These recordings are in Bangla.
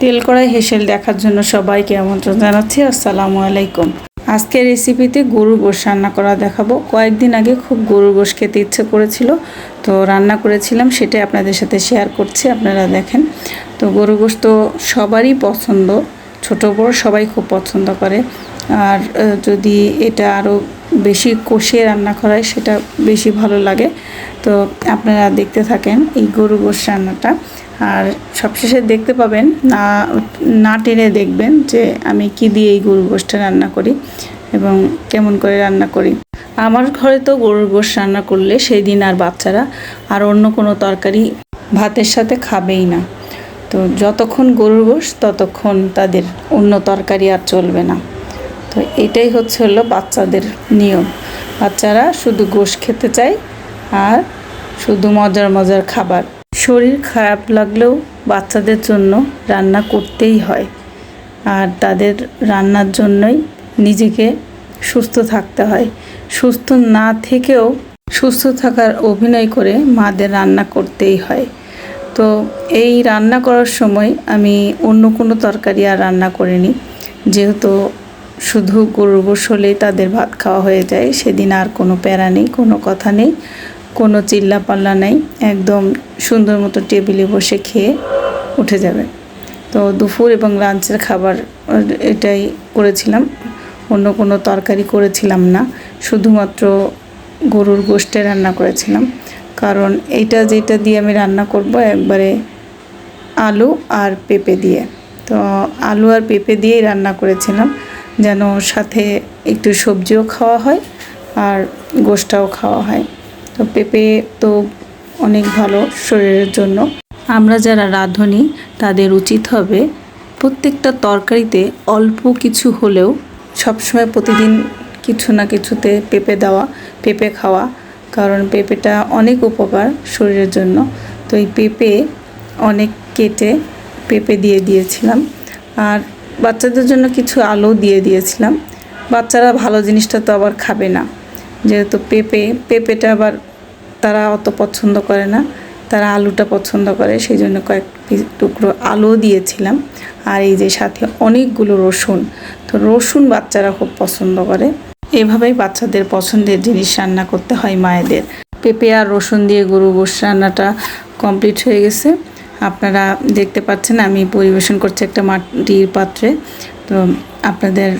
তেল কড়াই হেসেল দেখার জন্য সবাইকে আমন্ত্রণ জানাচ্ছি। আসসালামু আলাইকুম। আজকের রেসিপিতে গরুর গোশ রান্না করা দেখাবো। কয়েকদিন আগে খুব গরুর গোশ খেতে ইচ্ছে করেছিল, তো রান্না করেছিলাম, সেটাই আপনাদের সাথে শেয়ার করছি। আপনারা দেখেন, তো গরুর গোশ তো সবারই পছন্দ, ছোট বড় সবাই খুব পছন্দ করে। আর যদি এটা আরও বেশি কষিয়ে রান্না করা হয় সেটা বেশি ভালো লাগে। তো আপনারা দেখতে থাকেন এই গরুর গোশ রান্নাটা, আর সবশেষে দেখতে পাবেন না টেনে দেখবেন যে আমি কি দিয়ে এই গরুর গোশটা রান্না করি এবং কেমন করে রান্না করি। আমার ঘরে তো গরুর গোশ রান্না করলে সেই দিন আর বাচ্চারা আর অন্য কোনো তরকারি ভাতের সাথে খাবেই না। তো যতক্ষণ গরুর গোশ ততক্ষণ তাদের অন্য তরকারি আর চলবে না। তো এটাই হলো বাচ্চাদের নিয়ম। বাচ্চারা শুধু গোশ খেতে চায় আর শুধু মজার মজার খাবার। শরীর খারাপ লাগলেও বাচ্চাদের জন্য রান্না করতেই হয়, আর তাদের রান্নার জন্যই নিজেকে সুস্থ থাকতে হয়। সুস্থ না থেকেও সুস্থ থাকার অভিনয় করে মাদের রান্না করতেই হয়। তো এই রান্না করার সময় আমি অন্য কোনো তরকারি আর রান্না করিনি, যেহেতু শুধু গরুর গোশ হলেই তাদের ভাত খাওয়া হয়ে যায়। সেদিন আর কোনো প্যারা নেই, কোনো কথা নেই, কোনো চিল্লাপাল্লা নেই, একদম সুন্দর মতো টেবিলে বসে খেয়ে উঠে যাবে। তো দুপুর এবং লাঞ্চের খাবার এটাই করেছিলাম, অন্য কোনো তরকারি করেছিলাম না, শুধুমাত্র গরুর গোশটা রান্না করেছিলাম। কারণ যেটা দিয়ে আমি রান্না করব একবারে আলু আর পেঁপে দিয়ে। তো আলু আর পেঁপে দিয়েই রান্না করেছিলাম, যেন সাথে একটু সবজিও খাওয়া হয় আর গোশটাও খাওয়া হয়। তো পেঁপে তো অনেক ভালো শরীরের জন্য। আমরা যারা রাঁধুনি তাদের উচিত হবে প্রত্যেকটা তরকারিতে অল্প কিছু হলেও সবসময় প্রতিদিন কিছু না কিছুতে পেঁপে খাওয়া, কারণ পেঁপেটা অনেক উপকার শরীরের জন্য। তো এই পেঁপে অনেক কেটে পেঁপে দিয়েছিলাম, আর বাচ্চাদের জন্য কিছু আলু দিয়েছিলাম। বাচ্চারা ভালো জিনিসটা তো আবার খাবে না, যেহেতু পেঁপেটা আবার তারা অত পছন্দ করে না, তারা আলুটা পছন্দ করে, সেই জন্য কয়েক টুকরো আলু দিয়েছিলাম। আর এই যে সাথে অনেকগুলো রসুন, তো রসুন বাচ্চারা খুব পছন্দ করে। এভাবেই বাচ্চাদের পছন্দের জিনিস রান্না করতে হয় মায়েদের। পেঁপে আর রসুন দিয়ে গরুর গোশ রান্নাটা কমপ্লিট হয়ে গেছে। আপনারা দেখতে পাচ্ছেন আমি পরিবেশন করছি একটা মাটির পাত্রে। তো আপনাদের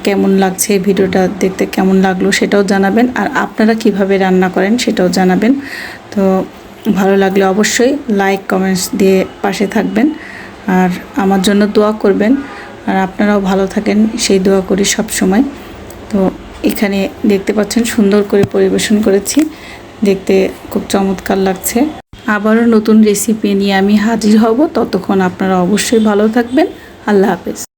কেমন লাগছে ভিডিওটা দেখতে, কেমন লাগলো সেটাও জানাবেন, আর আপনারা কিভাবে রান্না করেন সেটাও জানাবেন। তো ভালো লাগলে অবশ্যই লাইক কমেন্টস দিয়ে পাশে থাকবেন, আর আমার জন্য দোয়া করবেন, আর আপনারাও ভালো থাকেন সেই দোয়া করি সব সময়। তো এখানে দেখতে পাচ্ছেন সুন্দর করে পরিবেশন করেছি, দেখতে খুব চমৎকার লাগছে। আবারও নতুন রেসিপি নিয়ে আমি হাজির হব, ততক্ষণ আপনারা অবশ্যই ভালো থাকবেন। আল্লাহ হাফেজ।